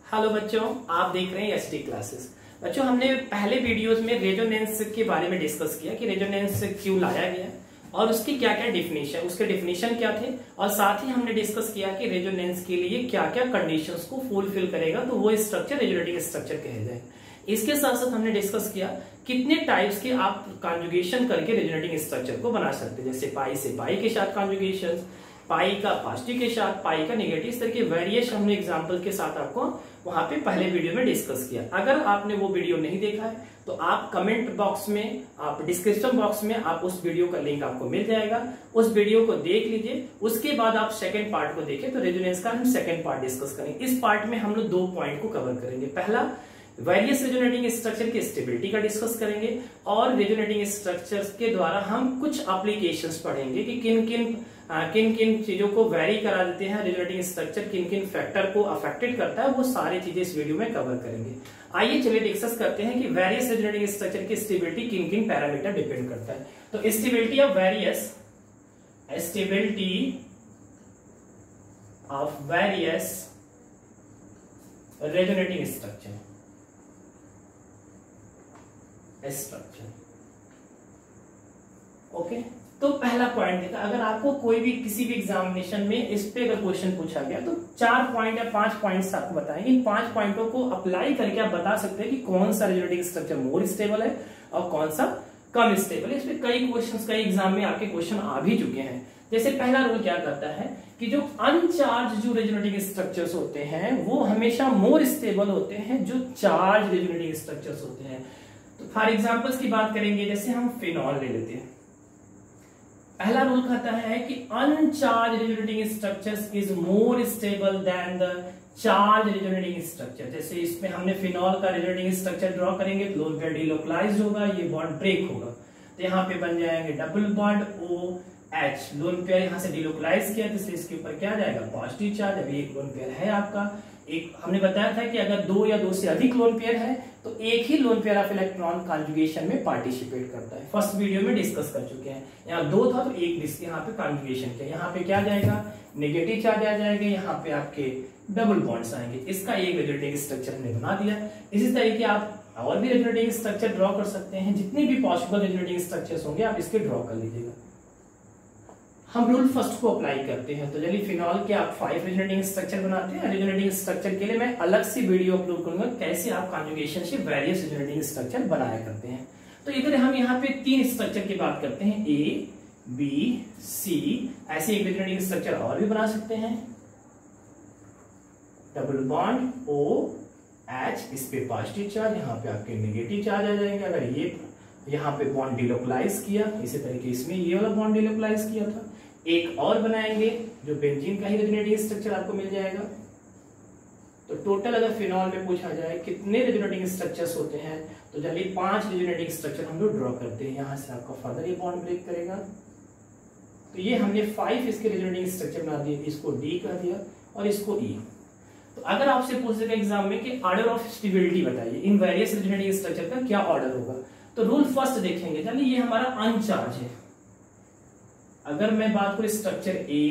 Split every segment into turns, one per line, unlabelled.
Hello बच्चों, आप देख रहे हैं एसटी क्लासेस। बच्चों, हमने पहले वीडियोस में रेजोनेंस के बारे में डिस्कस किया कि रेजोनेंस क्यों लाया गया और उसकी क्या क्या डेफिनेशन, उसके डेफिनेशन क्या थे, और साथ ही हमने डिस्कस किया कि रेजोनेंस के लिए क्या क्या कंडीशंस को फुलफिल करेगा तो वो स्ट्रक्चर रेजोनेटिंग स्ट्रक्चर कहे जाए। इसके साथ साथ हमने डिस्कस किया कितने टाइप्स के आप कॉन्जुगेशन करके रेजोनेटिंग स्ट्रक्चर को बना सकते हैं, जैसे पाई से पाई के साथ कॉन्जुगेशन, पाई का पॉजिटिव के साथ, पाई का नेगेटिव, इस तरह के वेरिएशन हमने एग्जांपल के साथ आपको वहां पे पहले वीडियो में डिस्कस किया। अगर आपने वो वीडियो नहीं देखा है तो आप कमेंट बॉक्स में, आप डिस्क्रिप्शन बॉक्स में आप उस वीडियो का लिंक आपको मिल जाएगा, उस वीडियो को देख लीजिए। उसके बाद आप सेकंड पार्ट को देखें तो रेजोनेंस का हम सेकंड पार्ट डिस्कस करेंगे। इस पार्ट में हम लोग दो पॉइंट को कवर करेंगे। पहला, वेरियस रेजोनेटिंग स्ट्रक्चर की स्टेबिलिटी का डिस्कस करेंगे और रेजोनेटिंग स्ट्रक्चर्स के द्वारा हम कुछ एप्लीकेशंस पढ़ेंगे कि किन किन चीजों को वेरी करा देते हैं रेजोनेटिंग स्ट्रक्चर, किन किन फैक्टर को अफेक्टेड करता है, वो सारी चीजें इस वीडियो में कवर करेंगे। आइए चलिए डिस्कस करते हैं कि वेरियस रेजोनेटिंग स्ट्रक्चर की स्टेबिलिटी किन किन पैरामीटर डिपेंड करता है। तो stability of various resonating structure okay. तो पहला पॉइंट देखा, अगर आपको कोई भी किसी भी एग्जामिनेशन में इस पे अगर क्वेश्चन पूछा गया तो 4 पॉइंट या 5 पॉइंट्स आपको बताएंगे। इन 5 पॉइंटों को अप्लाई करके आप बता सकते हैं कि कौन सा रेजोनेटिंग स्ट्रक्चर मोर स्टेबल है और कौन सा कम स्टेबल है। इसमें कई क्वेश्चंस, कई एग्जाम में आपके क्वेश्चन आ भी चुके हैं। जैसे पहला रूल क्या करता है कि जो अनचार्ज जो रेजोनेटिंग स्ट्रक्चर्स होते हैं वो हमेशा मोर स्टेबल होते हैं जो चार्ज रेजोनेटिंग स्ट्रक्चर्स होते हैं। तो फॉर एग्जांपल्स की बात करेंगे, जैसे हम फिनॉल ले लेते हैं। पहला रूल कहता है कि अनचार्ज resonating structures is more stable than the charge resonating structure. जैसे इसमें हमने फिनॉल का रेजोनेटिंग स्ट्रक्चर ड्रॉ करेंगे तो लोन पेयर डिलोकलाइज्ड होगा, ये बॉन्ड ब्रेक होगा, तो यहाँ पे बन जाएंगे double bond OH। Lone pair यहाँ से डिलोकलाइज किया तो इसके ऊपर क्या जाएगा, पॉजिटिव चार्ज। अभी एक लोन पेयर है आपका, एक हमने बताया था कि अगर 2 या 2 से अधिक लोन पेयर है तो एक ही lone pair of electron conjugation में पार्टिसिपेट करता है। फर्स्ट वीडियो में डिस्कस कर चुके हैं। यहाँ 2 था तो एक यहाँ पे कॉन्जुगेशन किया, यहाँ पे क्या जाएगा, नेगेटिव चार्ज आ जाएगा, यहाँ पे आपके डबल बॉन्ड्स आएंगे। इसका एक रेजोनेटिंग स्ट्रक्चर हमने बना दिया। इसी तरीके आप और भी रेजोनेटिंग स्ट्रक्चर ड्रॉ कर सकते हैं। जितने भी पॉसिबल रेजोनेटिंग स्ट्रक्चर्स होंगे आप इसके ड्रॉ कर लीजिएगा। हम रूल फर्स्ट को अप्लाई करते हैं। तो चलिए फिनॉल के आप 5 रेजोनेटिंग स्ट्रक्चर बनाते हैं। रेजोनेटिंग स्ट्रक्चर के लिए मैं अलग से वीडियो अपलोड करूंगा कैसे आप कॉन्जुगेशन से वेरियस रेजोनेटिंग स्ट्रक्चर बनाया करते हैं। तो इधर हम यहाँ पे 3 स्ट्रक्चर की बात करते हैं, A, B, C। ऐसे एक रेजोनेटिंग स्ट्रक्चर और भी बना सकते हैं, डबल बॉन्ड OH, इस पे पॉजिटिव चार्ज, यहाँ पे आपके नेगेटिव चार्ज आ जाएंगे। अगर ये यहाँ पे बॉन्ड डिलोकलाइज किया, इसी तरीके इसमें ये वाला बॉन्ड डिलोकलाइज किया था। एक और बनाएंगे जो बेंजीन का ही रेजोनेटिंग स्ट्रक्चर आपको मिल जाएगा। तो टोटल अगर फिनॉल में पूछा जाए कितने रेजोनेटिंग स्ट्रक्चर्स होते हैं तो चलिए 5 रेजोनेटिंग स्ट्रक्चर हम लोग ड्रॉ करते हैं। यहाँ से आपका फर्दर ये बॉन्ड ब्रेक करेगा। तो ये हमने 5 इसके रेजोनेटिंग स्ट्रक्चर बना दिए, इसको D कर दिया और इसको E। तो अगर आपसे पूछ सके एग्जाम में कि ऑर्डर ऑफ स्टेबिलिटी बताइए, इन वेरियस रेजोनेटिंग स्ट्रक्चर का क्या ऑर्डर होगा, तो रूल फर्स्ट देखेंगे। चलिए ये हमारा अनचार्ज है। अगर मैं बात करूं structure A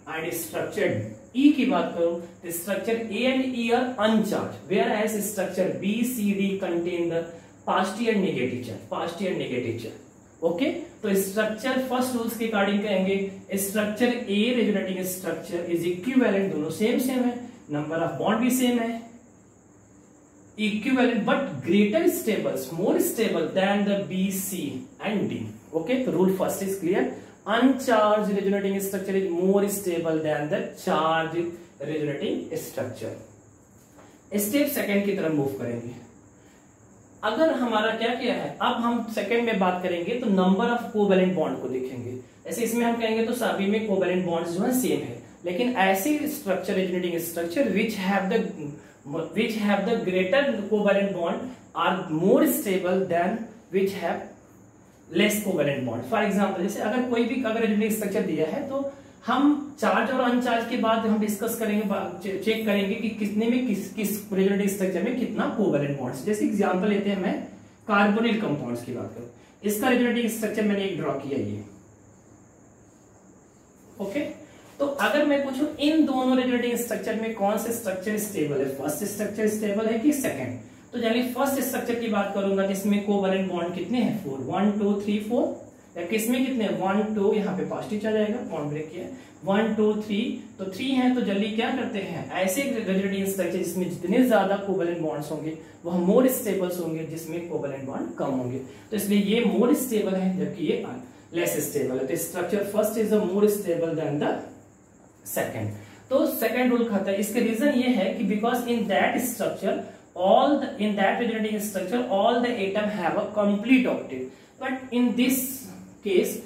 and structure E की बात करूं तो structure A and E are uncharged, whereas structure B, C, D contain the positive and negative charge, positive and negative charge. Okay, तो स्ट्रक्चर फर्स्ट रूल्स के according कहेंगे structure A resonating structure is equivalent, दोनों same है, number of bond भी same है, equivalent but greater stables, more stable than the B, C and D. Okay, so rule first is clear. Uncharged resonating structure is more stable than the charged resonating structure. Step second की तरफ move करेंगे। अगर हमारा क्या किया है, अब हम सेकंड में बात करेंगे तो नंबर ऑफ कोवेलेंट बॉन्ड को देखेंगे। ऐसे इसमें हम कहेंगे तो सभी में कोवेलेंट बॉन्ड्स जो है सेम है, लेकिन ऐसे structure resonating structure which have the greater covalent bond are more stable than which have less covalent bond. For example, जैसे अगर कोई भी रेजोनेटिंग स्ट्रक्चर दिया है तो हम चार्ज और अनचार्ज के बाद हम डिस्कस करेंगे, चेक करेंगे कि कितने में किस रेजोनेटिंग स्ट्रक्चर में कितना कोवेलेंट बॉन्ड्स। जैसे एग्जांपल लेते हैं, मैं कार्बोनिल कंपाउंड्स की बात करूं, इसका रेजोनेटिंग स्ट्रक्चर मैंने एक ड्रॉ किया ये। ओके, तो अगर मैं पूछूं इन दोनों रेजोनेटिंग स्ट्रक्चर में कौन से स्ट्रक्चर स्टेबल है, फर्स्ट स्ट्रक्चर स्टेबल है कि सेकंड, तो जनरली फर्स्ट स्ट्रक्चर की बात करूंगा जिसमें कोवैलेंट बॉन्ड कितने हैं 4, 1 2 3 4, या किसमें कितने 1 2, यहाँ पे पॉजिटिव आ जाएगा, बॉन्ड ब्रेक किया 1 2 3, तो 3 है तो जल्दी क्या करते हैं ऐसे रेजोनेटिंग स्ट्रक्चर जिसमें जितने ज्यादा कोवैलेंट बॉन्ड्स होंगे वह मोर स्टेबल्स होंगे, जिसमें कोवैलेंट बॉन्ड कम होंगे, तो इसलिए ये मोर स्टेबल है जबकि ये लेस स्टेबल है। तो structure first is the more stable than the second. तो सेकंड रूल कहता है, इसके रीजन ये है कि because in that structure in that resonating structure all the atom have a complete octet, but in this case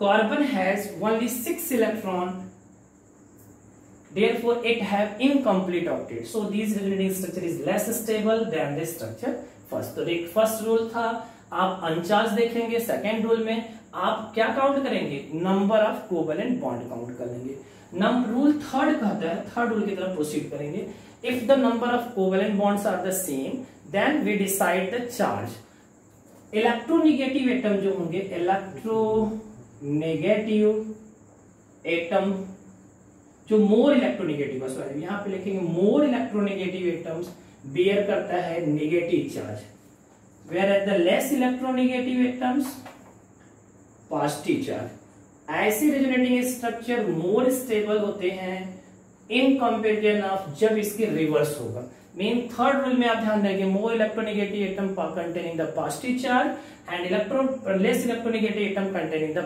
carbon has only 6 electron, therefore it have incomplete octet, so this resonating structure is less stable than the structure first। तो एक first rule था, आप अनचार्ज देखेंगे, second rule में आप क्या count करेंगे number of covalent bond count कर लेंगे। रूल थर्ड कहता है, थर्ड रूल की तरफ प्रोसीड करेंगे, if the number of covalent bonds are the same then we decide the charge। Electronegative atom जो होंगे, इलेक्ट्रोनेगेटिव एटम जो मोर इलेक्ट्रोनेगेटिव, सॉरी यहां पे लिखेंगे मोर इलेक्ट्रोनेगेटिव एटम्स बेयर करता है negative charge, where at the less electronegative atoms positive charge. ऐसे resonating structure more stable होते हैं इन कंपेरिजन ऑफ जब इसके रिवर्स होगा। मेन थर्ड रूल में आप ध्यान देंगे मोर electronegative atom containing the positive charge and less electronegative atom containing the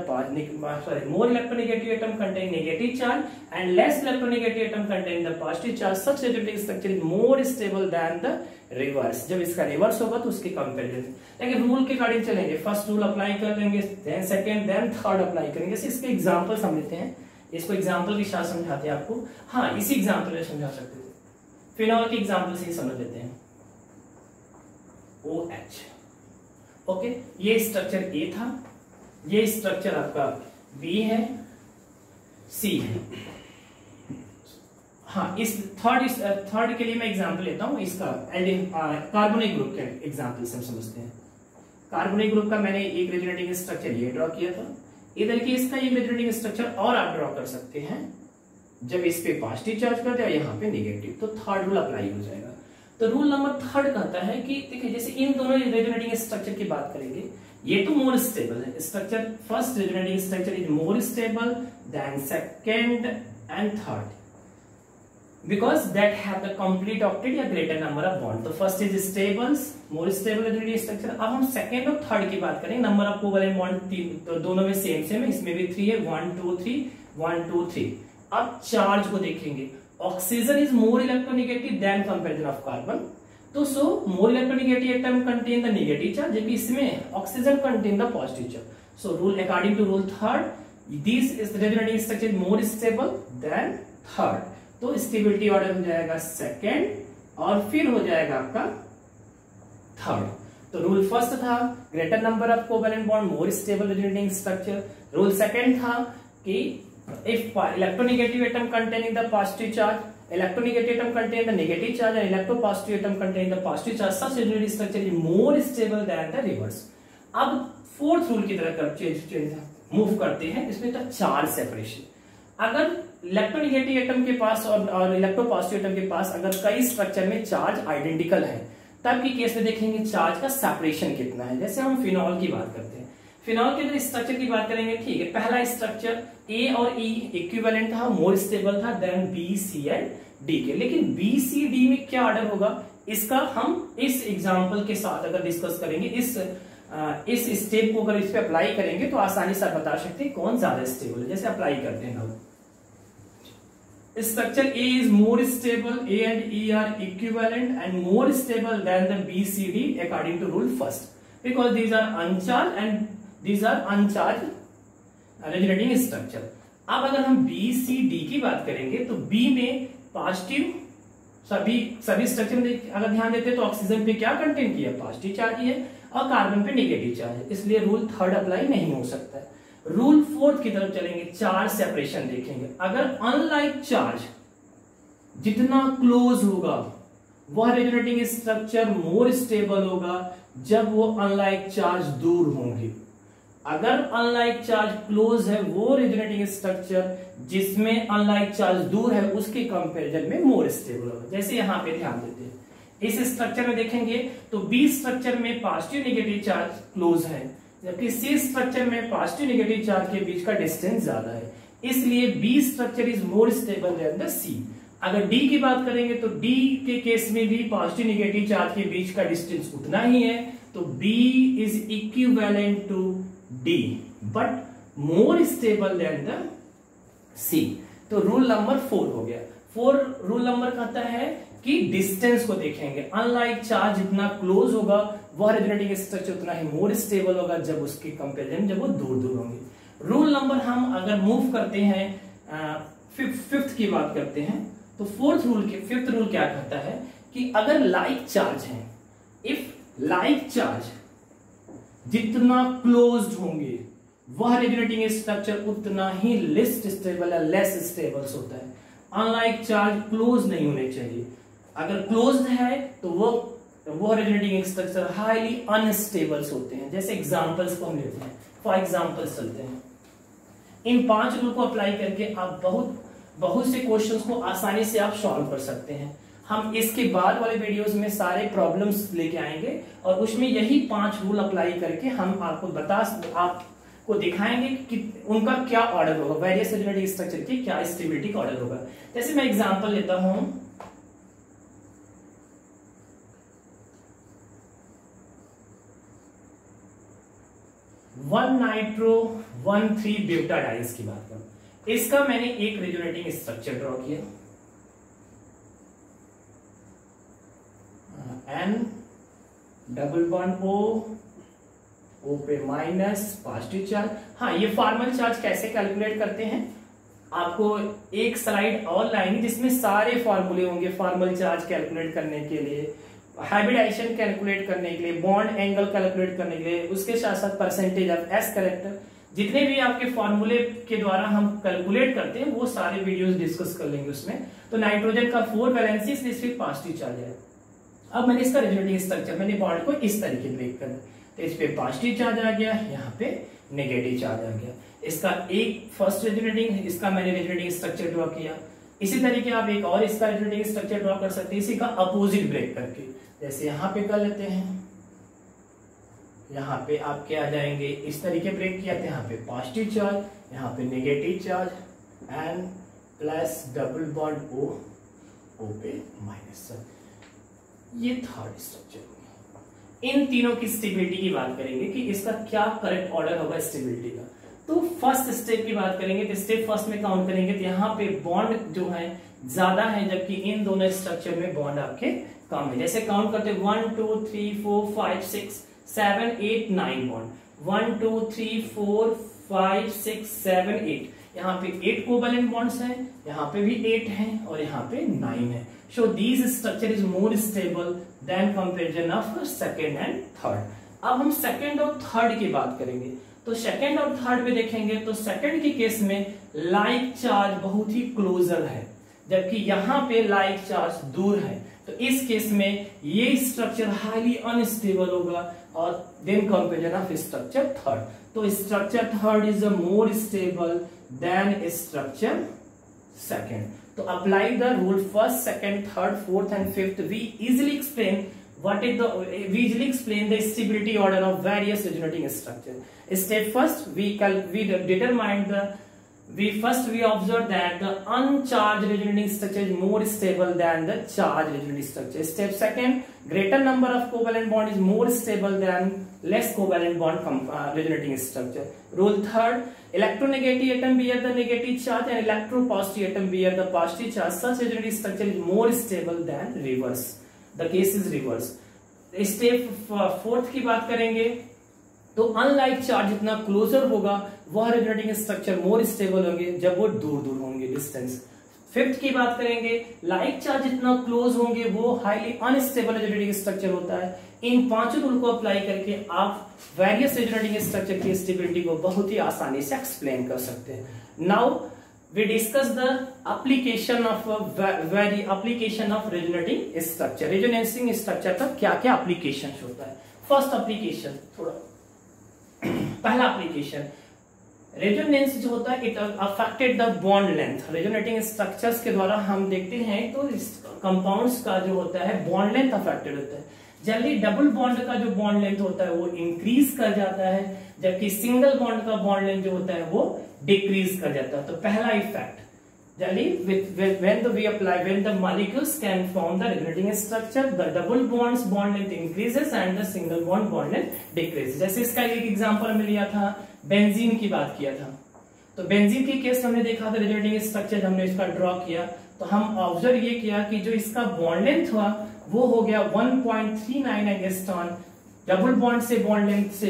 more electronegative atom containing negative charge and less electronegative atom containing the positive charge, such resonating structure is more stable than the reverse. जब इसका reverse होगा तो उसके comparison, लेकिन rule के according चलेंगे, first rule apply कर लेंगे, then second, then third apply करेंगे। इसके एग्जांपल समझते हैं, इसको एग्जाम्पल के साथ समझाते हैं आपको, हाँ इसी एग्जाम्पल में समझा सकते थे, फिनॉल के एग्जाम्पल से ही समझ लेते हैं। OH, ओके, ये स्ट्रक्चर A था, ये स्ट्रक्चर आपका B है, C है। हाँ, इस थर्ड के लिए मैं एग्जाम्पल लेता हूं, इसका कार्बोनिक ग्रुप के एग्जाम्पल से हम समझते हैं। कार्बोनिक ग्रुप का मैंने एक रेजोनेटिंग स्ट्रक्चर ये ड्रॉ किया था, इधर की इसका एक रेजोनेटिंग स्ट्रक्चर और आप ड्रॉ कर सकते हैं, जब इस पे पॉजिटिव चार्ज कर दिया यहाँ पे नेगेटिव, तो थर्ड रूल अप्लाई हो जाएगा। तो रूल नंबर थर्ड कहता है कि देखिए जैसे इन दोनों रेजोनेटिंग स्ट्रक्चर की बात करेंगे, ये तो मोर स्टेबल है structure, first resonating structure is more stable then second and third because that have the complete octet या greater number of bond। तो first is stables, more stable resonating structure. अब हम सेकंड और third की बात करें, number of covalent bond तो दोनों में सेम है, इसमें भी 3 है, 1 2 3 1 2 3। अब चार्ज को देखेंगे, oxygen is more electronegative than comparison of carbon, तो so more electronegative atom contain the negative charge, जबकि इसमें oxygen contain the positive charge. So rule according to rule third, this is the resonating structure more stable than third, तो stability order हो जाएगा second और फिर हो जाएगा आपका थर्ड। तो रूल फर्स्ट था greater number of covalent bond more stable resonating structure. Rule second था कि if electronegative atom containing the positive charge, electronegative atom contain the negative charge and electropositive atom contain the positive charge, such resonating structure is more stable than the reverse। अब fourth rule की तरह move करते हैं, इसमें था charge separation. अगर electronegative atom के पास और इलेक्ट्रोपॉजिटिव एटम के पास अगर कई स्ट्रक्चर में चार्ज आइडेंटिकल है, तब की केस में देखेंगे चार्ज का सेपरेशन कितना है। जैसे हम फिनॉल की बात करते हैं, फिनॉल के अंदर स्ट्रक्चर की बात करेंगे, ठीक है। पहला स्ट्रक्चर ए और ई इक्विवेलेंट था, मोर स्टेबल था then B C and D के। लेकिन बी सी डी में क्या ऑर्डर होगा, इसका हम इस एग्जांपल के साथ अगर डिस्कस करेंगे, इस स्टेप को अगर इस पे अप्लाई करेंगे तो आसानी से बता सकते हैं कौन ज्यादा स्टेबल है। जैसे अप्लाई करते हैं हम, structure A is more stable, A and E are equivalent and more stable than the B C D according to rule first, because these are uncharged and these are uncharged resonating structure। अब अगर हम B C D की बात करेंगे तो B में positive, सभी structure में अगर ध्यान देते तो ऑक्सीजन पे क्या कंटेन किया, पॉजिटिव चार्ज ही है, और कार्बन पे नेगेटिव चार्ज है, इसलिए रूल थर्ड अप्लाई नहीं हो सकता है। रूल फोर्थ की तरफ चलेंगे, चार्ज सेपरेशन देखेंगे। अगर अनलाइक चार्ज जितना क्लोज होगा वह रेजोनेटिंग स्ट्रक्चर मोर स्टेबल होगा जब वो अनलाइक चार्ज दूर होंगे। अगर अनलाइक चार्ज क्लोज है वो रेजोनेटिंग स्ट्रक्चर जिसमें अनलाइक चार्ज दूर है उसके कंपैरिजन में मोर स्टेबल होगा। जैसे यहां पे ध्यान देते हैं, इस स्ट्रक्चर में देखेंगे तो बी स्ट्रक्चर में पॉजिटिव नेगेटिव चार्ज क्लोज है, जबकि सी स्ट्रक्चर में पॉजिटिव नेगेटिव चार्ज के बीच का डिस्टेंस ज्यादा है, इसलिए B structure is more stable than the C. अगर डी की बात करेंगे तो डी के केस में भी पॉजिटिव नेगेटिव चार्ज के बीच का डिस्टेंस उतना ही है, तो B is equivalent to D but more stable than the C. तो रूल नंबर 4 हो गया। 4 रूल नंबर कहता है कि डिस्टेंस को देखेंगे, अनलाइक चार्ज जितना क्लोज होगा वह रेजोनेटिंग स्ट्रक्चर उतना ही मोर स्टेबल होगा जब उसके कंपेरिजन जब वो दूर दूर होंगे। रूल नंबर हम अगर मूव करते हैं फिफ्थ की बात करते हैं तो फिफ्थ रूल क्या कहता है कि अगर लाइक चार्ज है, इफ लाइक चार्ज जितना क्लोज्ड होंगे वह रेजोनेटिंग स्ट्रक्चर उतना ही लेस स्टेबल या लेस स्टेबल होता है। अनलाइक चार्ज क्लोज नहीं होने चाहिए, अगर क्लोज्ड है तो वो रेजोनेटिंग स्ट्रक्चर हाईली अनस्टेबल होते हैं। जैसे एग्जांपल्स को हम लेते हैं, फॉर एग्जांपल्स चलते हैं। इन 5 रूल को अप्लाई करके आप बहुत से क्वेश्चंस को आसानी से आप सॉल्व कर सकते हैं। हम इसके बाद वाले वीडियोस में सारे प्रॉब्लम्स लेके आएंगे और उसमें यही 5 रूल अप्लाई करके हम आपको दिखाएंगे कि उनका क्या ऑर्डर होगा, वेरियस रेजोनेटिंग स्ट्रक्चर की क्या स्टेबिलिटी का ऑर्डर होगा। जैसे मैं एग्जांपल लेता हूं, वन नाइट्रो 1,3 ब्यूटाडाइन्स की बात करूं, इसका मैंने एक रेजोनेटिंग स्ट्रक्चर ड्रॉ किया, N डबल बॉन्ड O पे माइनस पॉजिटिव चार्ज। हाँ, ये फॉर्मल चार्ज कैसे कैलकुलेट करते हैं, आपको एक स्लाइड और लाएंगे जिसमें सारे फॉर्मूले होंगे फॉर्मल चार्ज कैलकुलेट करने के लिए, हाइब्रिडाइजेशन कैलकुलेट करने के लिए, बॉन्ड एंगल कैलकुलेट करने के लिए, उसके साथ साथ परसेंटेज ऑफ एस कैरेक्टर, जितने भी आपके फॉर्मूले के द्वारा हम कैलकुलेट करते हैं वो सारे वीडियोस डिस्कस कर लेंगे उसमें। तो नाइट्रोजन का 4 वैलेंसी इसलिए सिर्फ पॉजिटिव चार्ज है। अब मैंने इसका रेजोनेटिंग स्ट्रक्चर, मैंने बॉन्ड को इस तरीके ब्रेक करना, तो इस पे पॉजिटिव चार्ज आ गया, यहाँ पे नेगेटिव चार्ज आ गया। इसका एक फर्स्ट रेजोनेटिंग, इसका मैंने रेजोनेटिंग स्ट्रक्चर ड्रॉ किया। इसी तरीके आप एक और इसका रेजोनेटिंग स्ट्रक्चर ड्रॉ कर सकते हैं इसी का अपोजिट ब्रेक करके। जैसे यहाँ पे कर लेते हैं, यहाँ पे आप क्या आ जाएंगे, इस तरीके ब्रेक किया, यहाँ पे पॉजिटिव चार्ज, यहाँ पे negative charge, N plus double bond O पे माइनस। ये थर्ड स्ट्रक्चर हो गया। इन तीनों की स्टेबिलिटी की बात करेंगे कि इसका क्या करेक्ट ऑर्डर होगा स्टेबिलिटी का। तो फर्स्ट स्टेप की बात करेंगे तो स्टेप फर्स्ट में काउंट करेंगे तो यहाँ पे बॉन्ड जो है ज्यादा है, जबकि इन दोनों स्ट्रक्चर में बॉन्ड आपके कम है। जैसे काउंट करते 1 2 3 4 5 6 7 8 9 बॉन्ड, 1 2 3 4 5 6 7 8, यहाँ पे 8 कोवैलेंट बॉन्ड्स हैं, यहाँ पे भी 8 हैं और यहाँ पे 9 है। So these structure is more stable than comparison of second and third। अब हम सेकंड और थर्ड की बात करेंगे तो सेकंड और थर्ड में देखेंगे तो सेकंड के केस में लाइक चार्ज बहुत ही क्लोजर है, जबकि यहाँ पे लाइक चार्ज दूर है। तो इस केस में ये स्ट्रक्चर हाईली अनस्टेबल होगा और then comparison of structure third. तो structure third is more stable than structure second. तो apply the rule first, second, third, fourth and fifth. We easily explain the stability order of various resonating structure. Step first, we observe that the uncharged resonating structure is more stable than the charged resonating structure. Step second, greater number of covalent bond is more stable than less covalent bond resonating structure. Rule third, electronegative atom bear the negative charge and electropositive atom bear the positive charge. Such resonating structure is more stable than reverse. The case is reverse. Step fourth की बात करेंगे तो unlike charge जितना closure होगा वह resonating structure more stable होंगे जब वो दूर दूर होंगे डिस्टेंस। फिफ्थ की बात करेंगे, लाइक चार्ज जितना क्लोज होंगे वो हाईली अनस्टेबल रेजोनेटिंग स्ट्रक्चर होता है। इन 5 रूल को अप्लाई करके आप वेरियस रेजोनेटिंग स्ट्रक्चर की स्टेबिलिटी को बहुत ही आसानी से एक्सप्लेन कर सकते हैं। Now we discuss the application of resonating structure। Resonating structure का क्या क्या एप्लीकेशन होता है। फर्स्ट एप्लीकेशन थोड़ा पहला एप्लीकेशन, रेजोनेंस जो होता है it affected the bond length. Resonating structures के द्वारा हम देखते हैं तो कंपाउंड्स का जो होता है बॉन्ड लेंथ अफेक्टेड होता है। जनरली डबल बॉन्ड का जो बॉन्ड लेंथ होता है वो इंक्रीज कर जाता है, जबकि सिंगल बॉन्ड का बॉन्ड लेंथ जो होता है वो डिक्रीज कर जाता है। तो पहला effect, generally when the molecules can form the resonating structure, the double bonds bond length increases and the single bond length decreases। जैसे इसका एक एग्जांपल हमने लिया था, बेंजीन की बात किया था। तो बेंजीन के केस हमने देखा था रेजोनेटिंग स्ट्रक्चर हमने इसका ड्रॉ किया, तो हम ऑब्जर्व ये किया कि जो इसका बॉन्ड लेंथ हुआ वो हो गया 1.39 एंगस्ट्रॉन। डबल बॉन्ड से बॉन्ड लेंथ से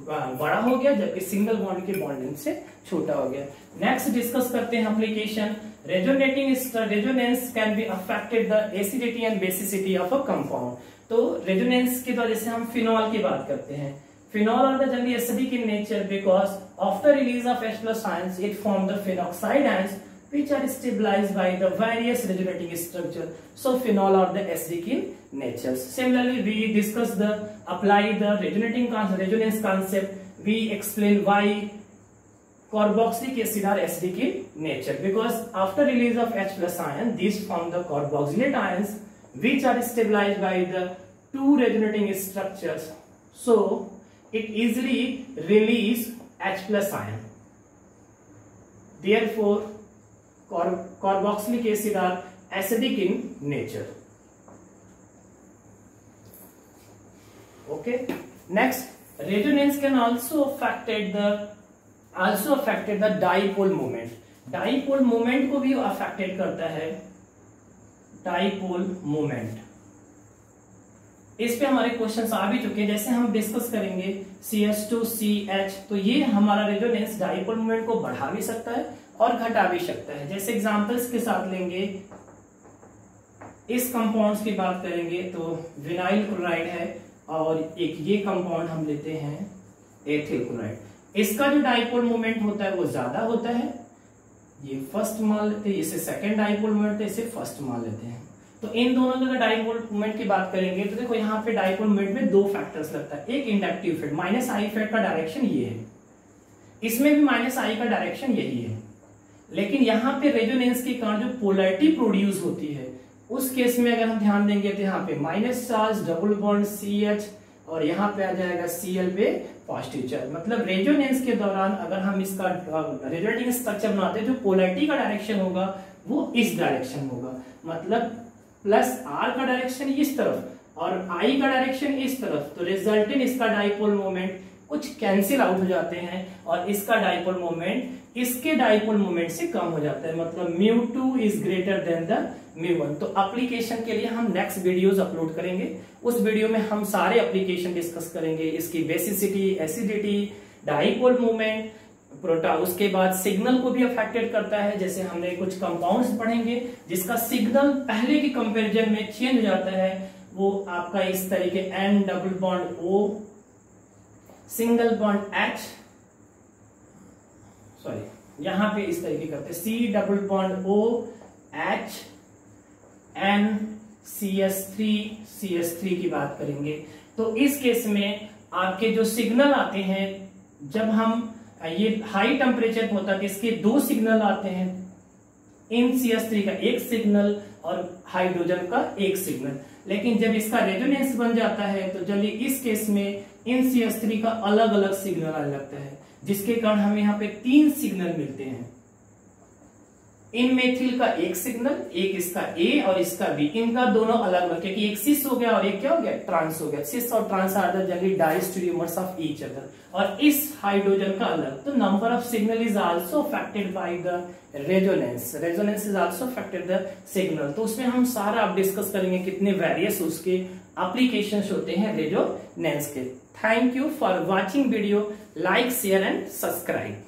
बड़ा हो गया, जबकि सिंगल बॉन्ड के बॉन्ड लेंथ से छोटा हो गया। नेक्स्ट डिस्कस करते हैं application, resonance can be affected the acidity and basicity of a compound. तो रेजोनेंस के द्वारा जैसे हम फिनॉल की बात करते हैं, phenol are the generally acidic in nature because after release of H+ ions it form the phenoxide ions which are stabilized by the various resonating structure. So phenol are the acidic in nature. Similarly, we discuss apply the resonance concept. We explain why carboxylic acid are acidic in nature, because after release of H+ ion, these form the carboxylate ions which are stabilized by the two resonating structures. So it easily release H+ ion. Therefore, carboxylic acid are acidic in nature. Okay. Next, resonance can also affected the dipole moment. Dipole moment को भी affected करता है, dipole moment। इस पे हमारे questions आ भी चुके हैं, जैसे हम डिस्कस करेंगे CH2CH, तो ये हमारा रेजोनेंस डाइपोल मोमेंट को बढ़ा भी सकता है और घटा भी सकता है। जैसे एग्जांपल्स के साथ लेंगे, इस कंपाउंड्स की बात करेंगे तो विनाइल क्लोराइड है और एक ये कंपाउंड हम लेते हैं एथिल क्लोराइड। इसका जो डाइपोल मोमेंट होता है वो ज्यादा होता है, ये फर्स्ट मान लेते हैं, इसे सेकंड डाइपोल मोमेंट, इसे फर्स्ट मान लेते हैं। तो इन दोनों का डाइपोल मोमेंट की बात करेंगे तो देखो यहाँ पे डाइपोल मोमेंट में दो फैक्टर्स लगता है, एक इंडक्टिव इफेक्ट, -I इफेक्ट का डायरेक्शन ये है, इसमें भी -I का डायरेक्शन यही है। लेकिन यहाँ पे रेजोनेंस के कारण जो पोलैरिटी प्रोड्यूस होती है उस केस में अगर हम ध्यान देंगे तो यहाँ पे minus charge double bond CH और यहाँ पे आ जाएगा Cl पे पॉजिटिव चार्ज। मतलब रेजोनेंस के दौरान अगर हम इसका रेजोनेटिंग स्ट्रक्चर बनाते हैं, जो पोलैरिटी का डायरेक्शन होगा वो इस डायरेक्शन होगा, मतलब +R का डायरेक्शन इस तरफ और I का डायरेक्शन इस तरफ। तो रिजल्टेंट इसका डाइपोल मोमेंट कुछ कैंसिल आउट हो जाते हैं और इसका डाइपोल मोमेंट इसके डाइपोल मोमेंट से कम हो जाता है, मतलब μ2 इज ग्रेटर देन द μ1। तो एप्लीकेशन के लिए हम नेक्स्ट वीडियोस अपलोड करेंगे, उस वीडियो में हम सारे एप्लीकेशन डिस्कस करेंगे, इसकी बेसिसिटी, एसिडिटी, डाइपोल मोमेंट, उसके बाद सिग्नल को भी अफेक्टेड करता है। जैसे हमने कुछ कंपाउंड्स पढ़ेंगे जिसका सिग्नल पहले के कंपैरिजन में चेंज हो जाता है, वो आपका इस तरीके N double bond O single bond H, sorry यहां पे इस तरीके करते हैं C double bond O H N CH3 की बात करेंगे। तो इस केस में आपके जो सिग्नल आते हैं, जब हम ये हाई टेम्परेचर होता है, इसके दो सिग्नल आते हैं, इन CH3 का एक सिग्नल और हाइड्रोजन का एक सिग्नल। लेकिन जब इसका रेजोनेंस बन जाता है तो जल्दी इस केस में इन CH3 का अलग अलग सिग्नल आने लगता है, जिसके कारण हमें यहाँ पे 3 सिग्नल मिलते हैं। इन मेथिल का एक सिग्नल, एक इसका A और इसका B, इनका दोनों अलग अलग, क्योंकि एक सिस हो गया और एक क्या हो गया, ट्रांस हो गया। सिस और trans are the generally diastereomers of each other, और इस हाइड्रोजन का अलग। तो number of signal is also affected by the resonance, resonance is also affected the signal. तो उसमें हम सारा अब डिस्कस करेंगे कितने वेरियस उसके एप्लीकेशंस होते हैं रेजोनेंस के। Thank you for watching video, like share and subscribe.